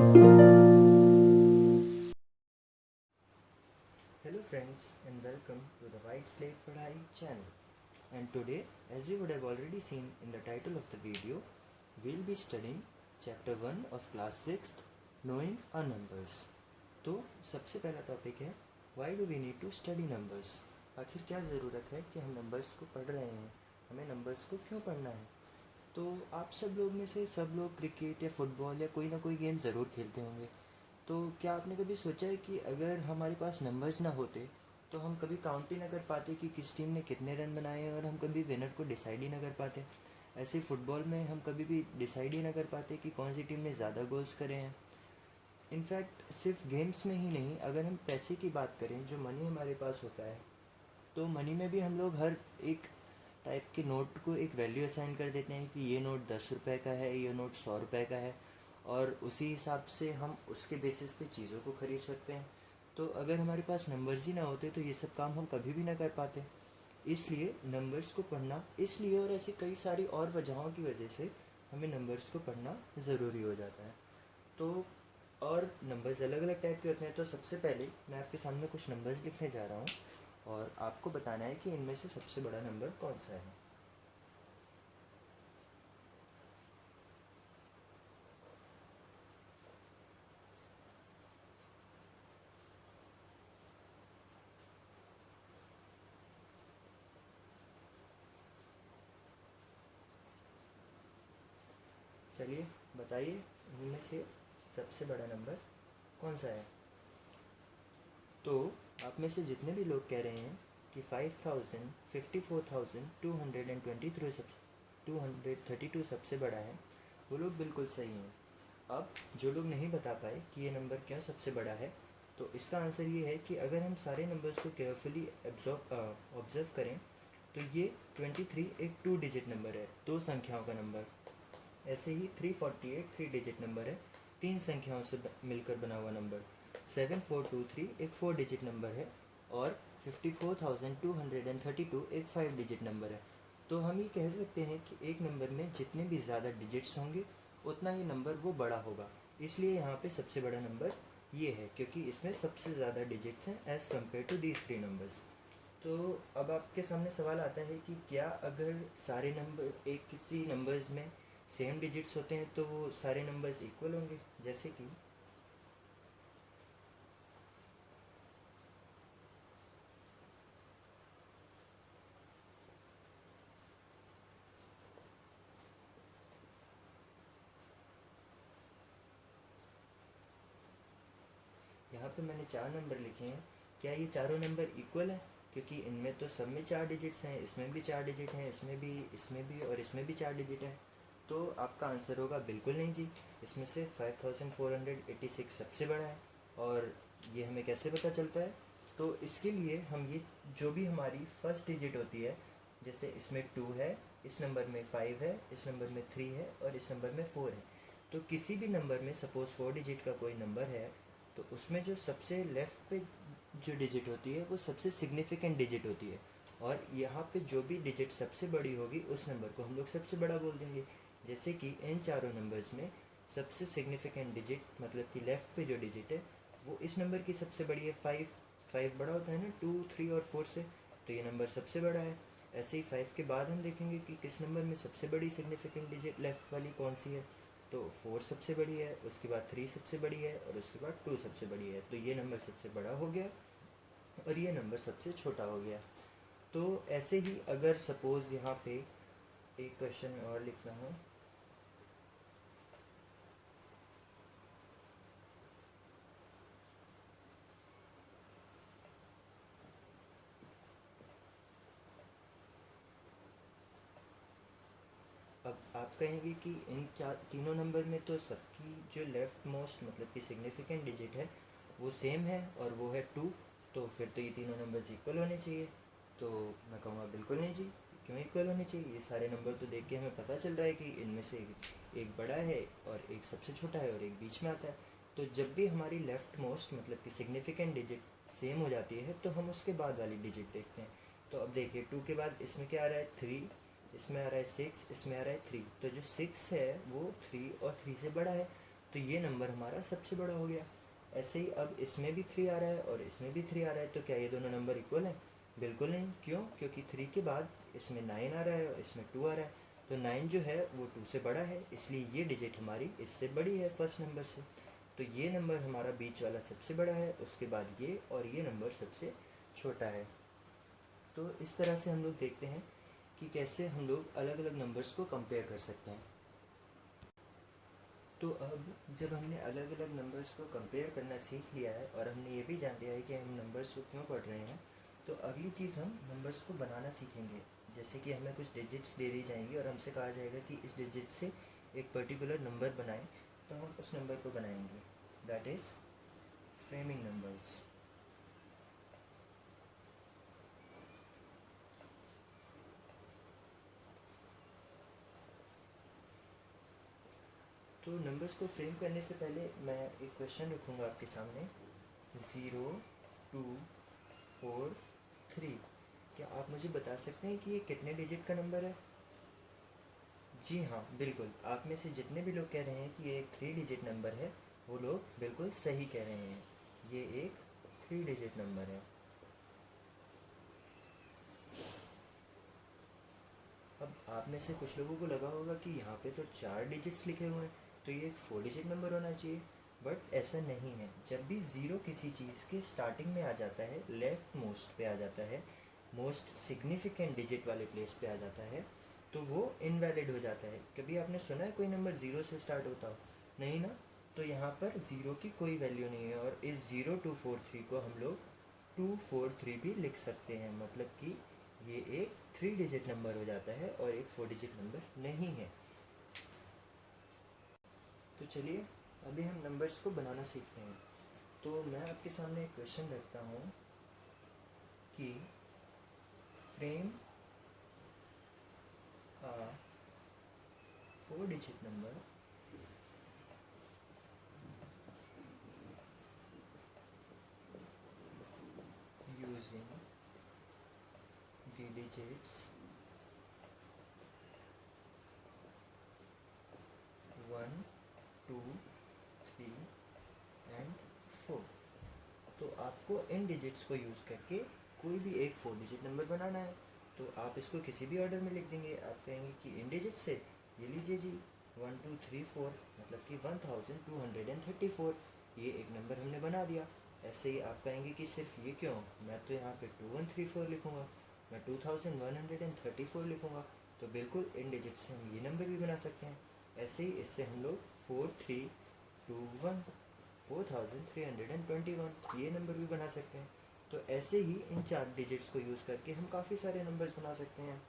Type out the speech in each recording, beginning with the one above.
Hello friends and welcome to the White Slate Padhai channel. And today, as you would have already seen in the title of the video, we'll be studying chapter 1 of class 6th, Knowing our Numbers. तो सबसे पहला topic है Why do we need to study numbers? आखिर क्या ज़रूरत है कि हम नंबर्स को पढ़ रहे हैं, हमें नंबर्स को क्यों पढ़ना है। तो आप सब लोग में से सब लोग क्रिकेट या फुटबॉल या कोई ना कोई गेम ज़रूर खेलते होंगे। तो क्या आपने कभी सोचा है कि अगर हमारे पास नंबर्स ना होते तो हम कभी काउंट ही ना कर पाते कि किस टीम ने कितने रन बनाए हैं, और हम कभी विनर को डिसाइड ही ना कर पाते। ऐसे ही फुटबॉल में हम कभी भी डिसाइड ही ना कर पाते कि कौन सी टीम ने ज़्यादा गोल्स करे हैं। इनफैक्ट सिर्फ गेम्स में ही नहीं, अगर हम पैसे की बात करें, जो मनी हमारे पास होता है, तो मनी में भी हम लोग हर एक टाइप के नोट को एक वैल्यू असाइन कर देते हैं कि ये नोट 10 रुपये का है, ये नोट 100 रुपये का है, और उसी हिसाब से हम उसके बेसिस पे चीज़ों को ख़रीद सकते हैं। तो अगर हमारे पास नंबर्स ही ना होते तो ये सब काम हम कभी भी ना कर पाते। इसलिए नंबर्स को पढ़ना, इसलिए और ऐसी कई सारी और वजहों की वजह से हमें नंबर्स को पढ़ना ज़रूरी हो जाता है। तो और नंबर्स अलग अलग टाइप के होते हैं। तो सबसे पहले मैं आपके सामने कुछ नंबर्स लिखने जा रहा हूँ और आपको बताना है कि इनमें से सबसे बड़ा नंबर कौन सा है। चलिए बताइए, इनमें से सबसे बड़ा नंबर कौन सा है। तो आप में से जितने भी लोग कह रहे हैं कि 5000, 54,223 सब 232 सबसे बड़ा है, वो लोग बिल्कुल सही हैं। अब जो लोग नहीं बता पाए कि ये नंबर क्यों सबसे बड़ा है, तो इसका आंसर ये है कि अगर हम सारे नंबर्स को केयरफुली ऑब्जर्व करें तो ये 23 एक 2 डिजिट नंबर है, दो संख्याओं का नंबर। ऐसे ही 348 3 डिजिट नंबर है, तीन संख्याओं से मिलकर बना हुआ नंबर। 7423 एक 4 डिजिट नंबर है, और 54,232 एक 5 डिजिट नंबर है। तो हम ये कह सकते हैं कि एक नंबर में जितने भी ज़्यादा डिजिट्स होंगे उतना ही नंबर वो बड़ा होगा। इसलिए यहाँ पे सबसे बड़ा नंबर ये है, क्योंकि इसमें सबसे ज़्यादा डिजिट्स हैं as compare to these 3 numbers. तो अब आपके सामने सवाल आता है कि क्या अगर सारे नंबर एक किसी नंबर्स में सेम डिजिट्स होते हैं तो वो सारे नंबर्स इक्वल होंगे। जैसे कि यहाँ पे मैंने 4 नंबर लिखे हैं, क्या ये चारों नंबर इक्वल हैं? क्योंकि इनमें तो सब में 4 डिजिट्स हैं, इसमें भी 4 डिजिट हैं, इसमें भी और इसमें भी 4 डिजिट हैं। तो आपका आंसर होगा बिल्कुल नहीं जी। इसमें से 5486 सबसे बड़ा है। और ये हमें कैसे पता चलता है? तो इसके लिए हम ये, जो भी हमारी फर्स्ट डिजिट होती है, जैसे इसमें 2 है, इस नंबर में 5 है, इस नंबर में 3 है और इस नंबर में 4 है। तो किसी भी नंबर में सपोज़ 4 डिजिट का कोई नंबर है, तो उसमें जो सबसे लेफ़्ट पे जो डिजिट होती है वो सबसे सिग्निफिकेंट डिजिट होती है, और यहाँ पे जो भी डिजिट सबसे बड़ी होगी उस नंबर को हम लोग सबसे बड़ा बोल देंगे। जैसे कि इन चारों नंबर्स में सबसे सिग्निफिकेंट डिजिट, मतलब कि लेफ़्ट पे जो डिजिट है, वो इस नंबर की सबसे बड़ी है 5। 5 बड़ा होता है ना 2, 3 और 4 से, तो ये नंबर सबसे बड़ा है। ऐसे ही 5 के बाद हम देखेंगे कि किस नंबर में सबसे बड़ी सिग्निफिकेंट डिजिट लेफ़्ट वाली कौन सी है। तो 4 सबसे बड़ी है, उसके बाद 3 सबसे बड़ी है और उसके बाद 2 सबसे बड़ी है। तो ये नंबर सबसे बड़ा हो गया और ये नंबर सबसे छोटा हो गया। तो ऐसे ही अगर सपोज़ यहाँ पे एक क्वेश्चन और लिखना हो। अब आप कहेंगे कि इन तीनों नंबर में तो सबकी जो लेफ़्ट मोस्ट, मतलब कि सिग्निफिकेंट डिजिट है, वो सेम है और वो है 2। तो फिर तो ये तीनों नंबर्स इक्वल होने चाहिए। तो मैं कहूँगा बिल्कुल नहीं जी। क्यों इक्वल होने चाहिए? ये सारे नंबर तो देख के हमें पता चल रहा है कि इनमें से एक बड़ा है और एक सबसे छोटा है और एक बीच में आता है। तो जब भी हमारी लेफ़्ट मोस्ट, मतलब कि सिग्निफिकेंट डिजिट सेम हो जाती है, तो हम उसके बाद वाली डिजिट देखते हैं। तो अब देखिए 2 के बाद इसमें क्या आ रहा है? 3, इसमें आ रहा है 6, इसमें आ रहा है 3। तो जो 6 है वो 3 और 3 से बड़ा है। तो ये नंबर हमारा सबसे बड़ा हो गया। ऐसे ही अब इसमें भी 3 आ रहा है और इसमें भी 3 आ रहा है, तो क्या ये दोनों नंबर इक्वल हैं? बिल्कुल नहीं। क्यों? क्योंकि 3 के बाद इसमें 9 आ रहा है और इसमें 2 आ रहा है, तो 9 जो है वो 2 से बड़ा है, इसलिए ये डिजिट हमारी इससे बड़ी है फर्स्ट नंबर से। तो ये नंबर हमारा बीच वाला सबसे बड़ा है, उसके बाद ये, और ये नंबर सबसे छोटा है। तो इस तरह से हम लोग देखते हैं कि कैसे हम लोग अलग अलग नंबर्स को कंपेयर कर सकते हैं। तो अब जब हमने अलग अलग नंबर्स को कंपेयर करना सीख लिया है और हमने ये भी जान लिया है कि हम नंबर्स को क्यों पढ़ रहे हैं, तो अगली चीज़ हम नंबर्स को बनाना सीखेंगे। जैसे कि हमें कुछ डिजिट्स दे दी जाएंगी और हमसे कहा जाएगा कि इस डिजिट से एक पर्टिकुलर नंबर बनाएं, तो हम उस नंबर को बनाएंगे। That is framing numbers. तो नंबर्स को फ्रेम करने से पहले मैं एक क्वेश्चन रखूँगा आपके सामने। 0, 2, 4, 3। क्या आप मुझे बता सकते हैं कि ये कितने डिजिट का नंबर है? जी हाँ, बिल्कुल। आप में से जितने भी लोग कह रहे हैं कि ये एक 3 डिजिट नंबर है, वो लोग बिल्कुल सही कह रहे हैं। ये एक 3 डिजिट नंबर है। अब आप में से कुछ लोगों को लगा होगा कि यहाँ पे तो 4 डिजिट्स लिखे हुए हैं, तो ये एक 4 डिजिट नंबर होना चाहिए। बट ऐसा नहीं है। जब भी ज़ीरो किसी चीज़ के स्टार्टिंग में आ जाता है, लेफ्ट मोस्ट पे आ जाता है, मोस्ट सिग्निफिकेंट डिजिट वाले प्लेस पे आ जाता है, तो वो इनवैलिड हो जाता है। कभी आपने सुना है कोई नंबर ज़ीरो से स्टार्ट होता हो? नहीं ना। तो यहाँ पर ज़ीरो की कोई वैल्यू नहीं है, और इस 0243 को हम लोग 243 भी लिख सकते हैं, मतलब कि ये एक 3 डिजिट नंबर हो जाता है और एक 4 डिजिट नंबर नहीं है। तो चलिए अभी हम नंबर्स को बनाना सीखते हैं। तो मैं आपके सामने एक क्वेश्चन रखता हूँ कि frame a 4 digit number using the digits 1, 2, 3 and 4। तो आपको इन डिजिट्स को यूज़ करके कोई भी एक 4 डिजिट नंबर बनाना है। तो आप इसको किसी भी ऑर्डर में लिख देंगे। आप कहेंगे कि इन डिजिट से ये लीजिए जी 1, 2, 3, 4, मतलब कि 1234। ये एक नंबर हमने बना दिया। ऐसे ही आप कहेंगे कि सिर्फ ये क्यों, मैं तो यहाँ पे 2134 लिखूँगा, मैं 2134 लिखूँगा। तो बिल्कुल इन डिजिट से हम ये नंबर भी बना सकते हैं। ऐसे ही इससे हम लोग 4321 4321 ये नंबर भी बना सकते हैं। तो ऐसे ही इन 4 डिजिट्स को यूज़ करके हम काफ़ी सारे नंबर्स बना सकते हैं।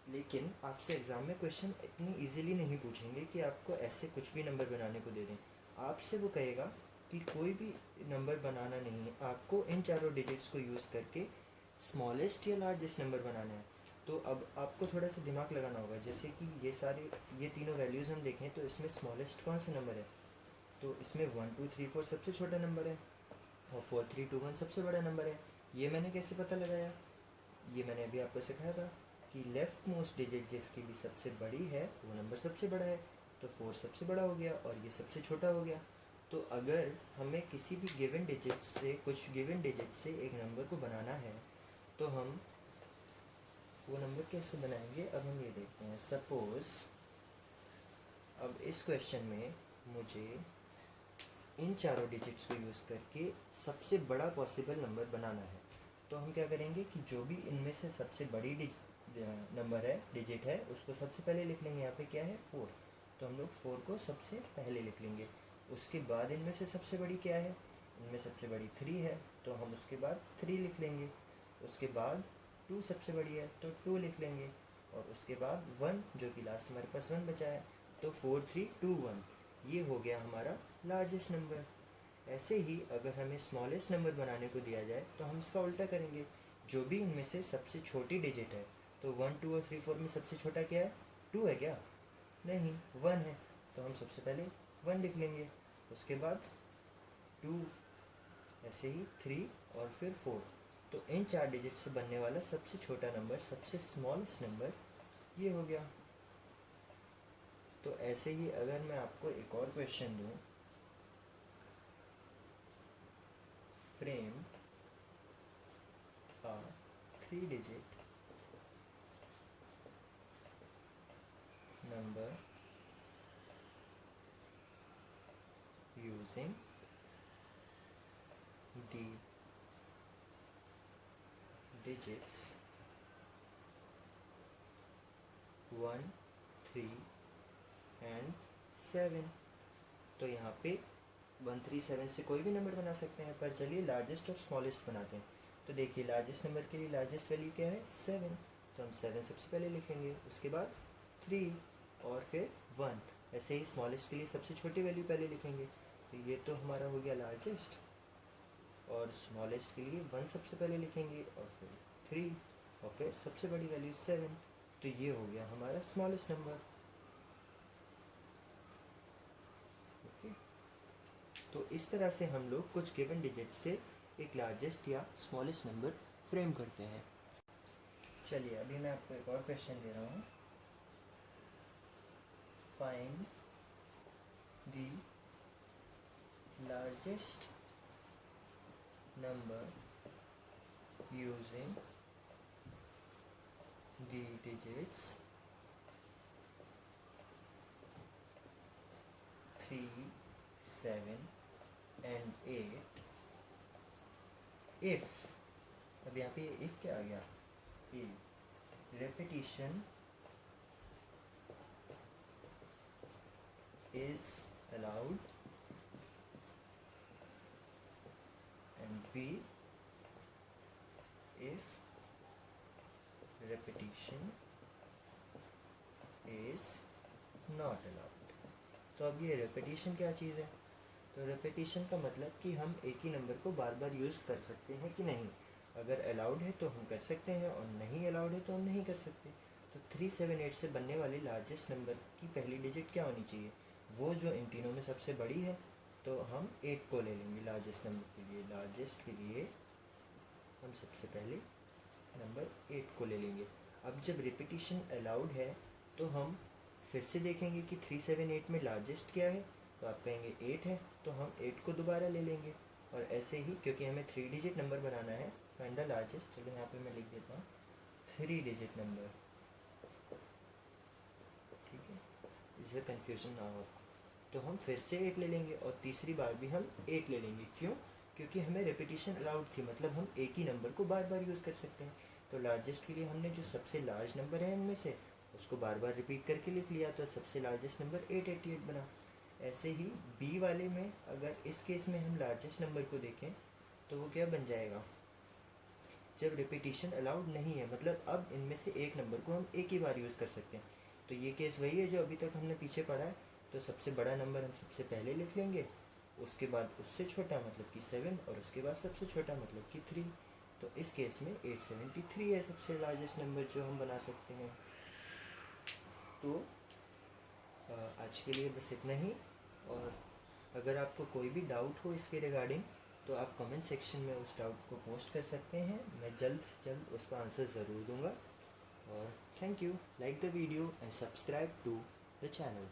लेकिन आपसे एग्ज़ाम में क्वेश्चन इतनी इजीली नहीं पूछेंगे कि आपको ऐसे कुछ भी नंबर बनाने को दे दें। आपसे वो कहेगा कि कोई भी नंबर बनाना नहीं है, आपको इन चारों डिजिट्स को यूज़ करके स्मॉलेस्ट या लार्जेस्ट नंबर बनाना है। तो अब आपको थोड़ा सा दिमाग लगाना होगा। जैसे कि ये तीनों वैल्यूज़ हम देखें, तो इसमें स्मॉलेस्ट कौन सा नंबर है? तो इसमें 1, 2, 3, 4 सबसे छोटा नंबर है और 4, 3, 2, 1 सबसे बड़ा नंबर है। ये मैंने कैसे पता लगाया? ये मैंने अभी आपको सिखाया था कि लेफ्ट मोस्ट डिजिट जिसकी भी सबसे बड़ी है वो नंबर सबसे बड़ा है। तो 4 सबसे बड़ा हो गया और ये सबसे छोटा हो गया। तो अगर हमें किसी भी गिवन डिजिट से कुछ गिवन डिजिट से एक नंबर को बनाना है, तो हम वो नंबर कैसे बनाएंगे, अब हम ये देखते हैं। सपोज़ अब इस क्वेश्चन में मुझे इन चारों डिजिट्स को यूज़ करके सबसे बड़ा पॉसिबल नंबर बनाना है। तो हम क्या करेंगे कि जो भी इनमें से सबसे बड़ी नंबर है, डिजिट है, उसको सबसे पहले लिख लेंगे। यहाँ पे क्या है? 4। तो हम लोग 4 को सबसे पहले लिख लेंगे। उसके बाद इनमें से सबसे बड़ी क्या है? इनमें सबसे बड़ी 3 है, तो हम उसके बाद 3 लिख लेंगे। उसके बाद 2 सबसे बड़ी है, तो 2 लिख लेंगे। और उसके बाद 1, जो कि लास्ट हमारे पास 1 बचा है, तो 4, 3, 2, 1 ये हो गया हमारा लार्जेस्ट नंबर। ऐसे ही अगर हमें स्मॉलेस्ट नंबर बनाने को दिया जाए, तो हम इसका उल्टा करेंगे। जो भी इनमें से सबसे छोटी डिजिट है, तो 1, 2 और 3, 4 में सबसे छोटा क्या है? 2 है क्या? नहीं, 1 है। तो हम सबसे पहले 1 लिख लेंगे। उसके बाद 2, ऐसे ही 3 और फिर 4। तो इन 4 डिजिट से बनने वाला सबसे छोटा नंबर, सबसे स्मॉलेस्ट नंबर ये हो गया। तो ऐसे ही अगर मैं आपको एक और क्वेश्चन दूँ frame a 3-digit number using the digits 1, 3 and 7। तो यहाँ पे 1, 3, 7 से कोई भी नंबर बना सकते हैं, पर चलिए लार्जेस्ट और स्मॉलेस्ट बनाते हैं। तो देखिए लार्जेस्ट नंबर के लिए लार्जेस्ट वैल्यू क्या है 7, तो हम 7 सबसे पहले लिखेंगे, उसके बाद 3 और फिर 1। ऐसे ही स्मॉलेस्ट के लिए सबसे छोटी वैल्यू पहले लिखेंगे, तो ये तो हमारा हो गया लार्जेस्ट, और स्मॉलेस्ट के लिए 1 सबसे पहले लिखेंगे और फिर 3 और फिर सबसे बड़ी वैल्यू 7। तो ये हो गया हमारा स्मॉलेस्ट नंबर। ओके, तो इस तरह से हम लोग कुछ गिवन डिजिट से एक लार्जेस्ट या स्मॉलेस्ट नंबर फ्रेम करते हैं। चलिए अभी मैं आपको एक और क्वेश्चन दे रहा हूँ। Find the largest number using the digits 3, 7 and 8 if, अब यहाँ पे if क्या आ गया, repetition is allowed and B if repetition is not allowed। तो अब ये repetition क्या चीज़ है? तो repetition का मतलब कि हम एक ही नंबर को बार बार यूज़ कर सकते हैं कि नहीं। अगर अलाउड है तो हम कर सकते हैं और नहीं अलाउड है तो हम नहीं कर सकते। तो 3, 7, 8 से बनने वाले लार्जेस्ट नंबर की पहली डिजिट क्या होनी चाहिए, वो जो इन तीनों में सबसे बड़ी है। तो हम 8 को ले लेंगे लार्जेस्ट नंबर के लिए। लार्जेस्ट के लिए हम सबसे पहले नंबर 8 को ले लेंगे। अब जब रिपीटिशन अलाउड है तो हम फिर से देखेंगे कि 3, 7, 8 में लार्जेस्ट क्या है, तो आप कहेंगे 8 है, तो हम 8 को दोबारा ले लेंगे। और ऐसे ही क्योंकि हमें 3 डिजिट नंबर बनाना है, फाइंड द लार्जेस्ट, चलो यहाँ पे मैं लिख देता हूँ 3 डिजिट नंबर, ठीक है, इससे कन्फ्यूजन ना हो। तो हम फिर से 8 ले लेंगे और तीसरी बार भी हम 8 ले लेंगे। क्यों? क्योंकि हमें रिपीटिशन अलाउड थी, मतलब हम एक ही नंबर को बार बार यूज़ कर सकते हैं। तो लार्जेस्ट के लिए हमने जो सबसे लार्ज नंबर है इनमें से उसको बार बार रिपीट करके लिख लिया, तो सबसे लार्जेस्ट नंबर 888 बना। ऐसे ही बी वाले में अगर इस केस में हम लार्जेस्ट नंबर को देखें तो वो क्या बन जाएगा, जब रिपीटिशन अलाउड नहीं है, मतलब अब इनमें से एक नंबर को हम एक ही बार यूज़ कर सकते हैं। तो ये केस वही है जो अभी तक हमने पीछे पढ़ा है। तो सबसे बड़ा नंबर हम सबसे पहले लिख लेंगे, उसके बाद उससे छोटा मतलब कि 7, और उसके बाद सबसे छोटा मतलब कि 3। तो इस केस में 873 है सबसे लार्जेस्ट नंबर जो हम बना सकते हैं। तो आज के लिए बस इतना ही, और अगर आपको कोई भी डाउट हो इसके रिगार्डिंग तो आप कमेंट सेक्शन में उस डाउट को पोस्ट कर सकते हैं। मैं जल्द से जल्द उसका आंसर ज़रूर दूंगा। और thank you, like the video and subscribe to the channel.